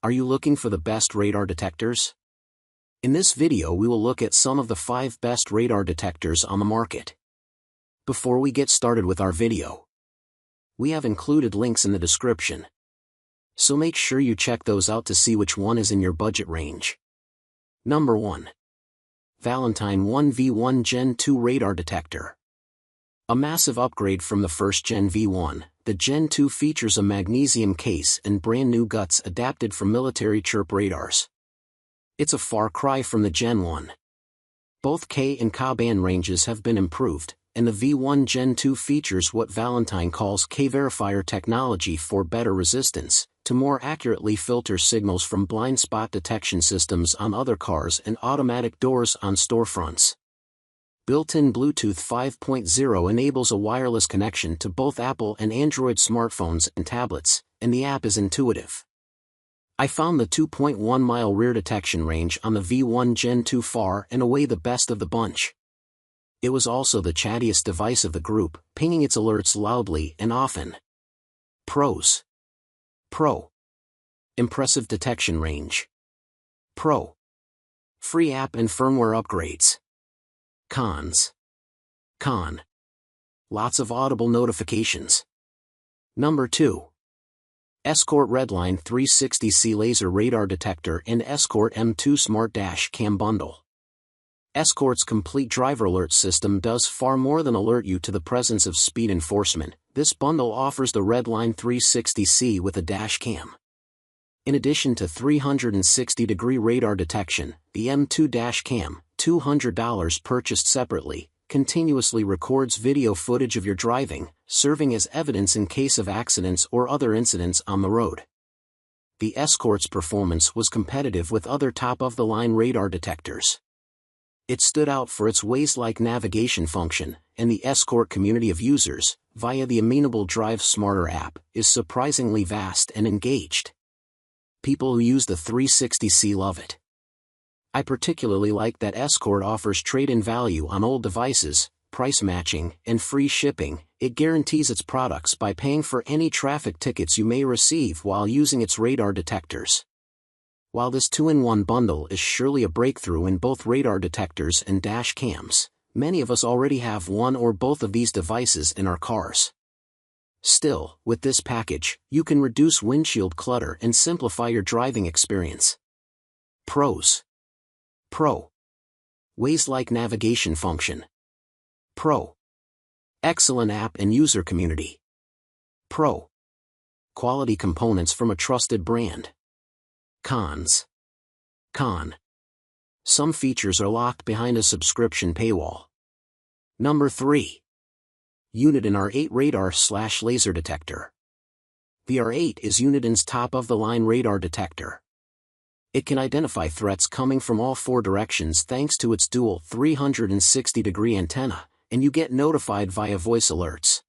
Are you looking for the best radar detectors? In this video we will look at some of the 5 best radar detectors on the market. Before we get started with our video, we have included links in the description, so make sure you check those out to see which one is in your budget range. Number 1. Valentine 1v1 Gen 2 Radar Detector. A massive upgrade from the first Gen V1, the Gen 2 features a magnesium case and brand new guts adapted for military chirp radars. It's a far cry from the Gen 1. Both K and Ka band ranges have been improved, and the V1 Gen 2 features what Valentine calls K-verifier technology for better resistance, to more accurately filter signals from blind spot detection systems on other cars and automatic doors on storefronts. Built-in Bluetooth 5.0 enables a wireless connection to both Apple and Android smartphones and tablets, and the app is intuitive. I found the 2.1-mile rear detection range on the V1 Gen 2 far and away the best of the bunch. It was also the chattiest device of the group, pinging its alerts loudly and often. Pros. Pro. Impressive detection range. Pro. Free app and firmware upgrades. Cons. Con. Lots of audible notifications. Number 2. Escort RedLine 360C Laser Radar Detector and Escort M2 Smart Dash Cam Bundle. Escort's complete driver alert system does far more than alert you to the presence of speed enforcement. This bundle offers the RedLine 360C with a dash cam. In addition to 360-degree radar detection, the M2 dash cam, $200 purchased separately, continuously records video footage of your driving, serving as evidence in case of accidents or other incidents on the road. The Escort's performance was competitive with other top-of-the-line radar detectors. It stood out for its Waze-like navigation function, and the Escort community of users, via the amenable Drive Smarter app, is surprisingly vast and engaged. People who use the 360C love it. I particularly like that Escort offers trade-in value on old devices, price matching, and free shipping. It guarantees its products by paying for any traffic tickets you may receive while using its radar detectors. While this 2-in-1 bundle is surely a breakthrough in both radar detectors and dash cams, many of us already have one or both of these devices in our cars. Still, with this package, you can reduce windshield clutter and simplify your driving experience. Pros. Pro. Waze-like navigation function. Pro. Excellent app and user community. Pro. Quality components from a trusted brand. Cons. Con. Some features are locked behind a subscription paywall. Number 3. Uniden R8 Radar/Laser Detector. The R8 is Uniden's top-of-the-line radar detector. It can identify threats coming from all 4 directions thanks to its dual 360-degree antenna, and you get notified via voice alerts.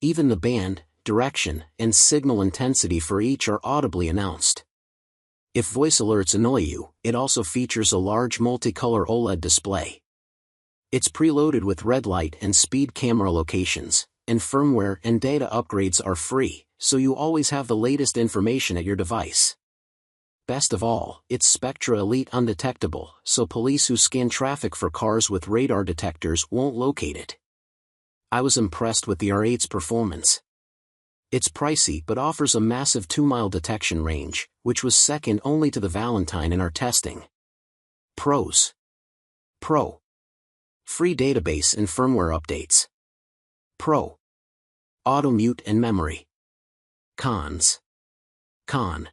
Even the band, direction, and signal intensity for each are audibly announced. If voice alerts annoy you, it also features a large multicolor OLED display. It's preloaded with red light and speed camera locations, and firmware and data upgrades are free, so you always have the latest information at your device. Best of all, it's Spectra Elite undetectable, so police who scan traffic for cars with radar detectors won't locate it. I was impressed with the R8's performance. It's pricey but offers a massive 2-mile detection range, which was second only to the Valentine in our testing. Pros. Pro. Free database and firmware updates. Pro. Auto mute and memory. Cons. Con.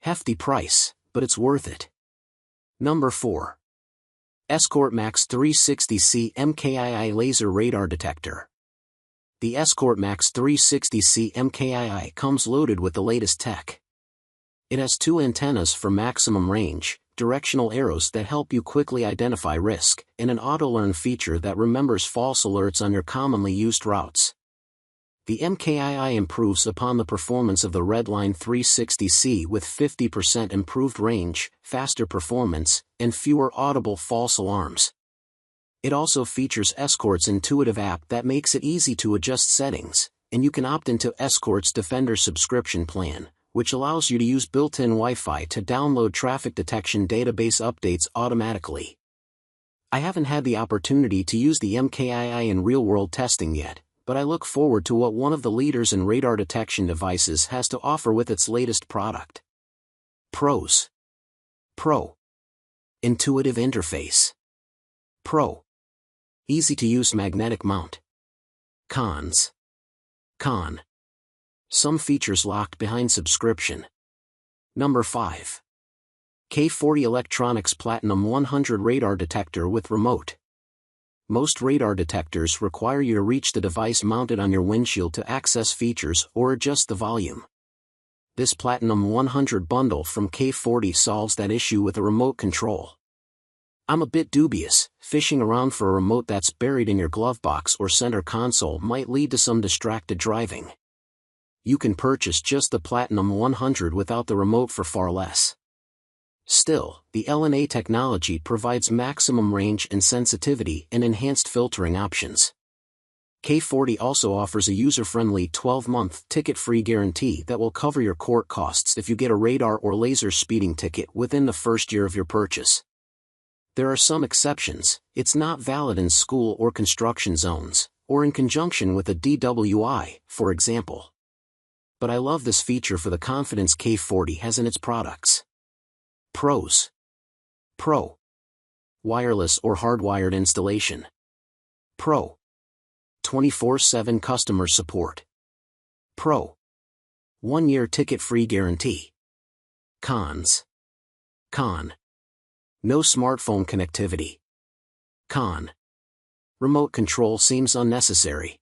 Hefty price, but it's worth it. Number 4. Escort Max 360C MKII Laser Radar Detector. The Escort Max 360C MKII comes loaded with the latest tech. It has 2 antennas for maximum range, directional arrows that help you quickly identify risk, and an auto-learn feature that remembers false alerts on your commonly used routes. The MKII improves upon the performance of the RedLine 360C with 50% improved range, faster performance, and fewer audible false alarms. It also features Escort's intuitive app that makes it easy to adjust settings, and you can opt into Escort's Defender subscription plan, which allows you to use built-in Wi-Fi to download traffic detection database updates automatically. I haven't had the opportunity to use the MKII in real-world testing yet, but I look forward to what one of the leaders in radar detection devices has to offer with its latest product. Pros. Pro. Intuitive interface. Pro. Easy-to-use magnetic mount. Cons. Con. Some features locked behind subscription. Number 5. K40 Electronics Platinum 100 Radar Detector with Remote. Most radar detectors require you to reach the device mounted on your windshield to access features or adjust the volume. This Platinum 100 bundle from K40 solves that issue with a remote control. I'm a bit dubious. Fishing around for a remote that's buried in your glove box or center console might lead to some distracted driving. You can purchase just the Platinum 100 without the remote for far less. Still, the LNA technology provides maximum range and sensitivity and enhanced filtering options. K40 also offers a user-friendly 12-month ticket-free guarantee that will cover your court costs if you get a radar or laser speeding ticket within the first year of your purchase. There are some exceptions. It's not valid in school or construction zones, or in conjunction with a DWI, for example. But I love this feature for the confidence K40 has in its products. Pros. Pro. Wireless or hardwired installation. Pro. 24/7 customer support. Pro. 1-year ticket-free guarantee. Cons. Con. No smartphone connectivity. Con. Remote control seems unnecessary.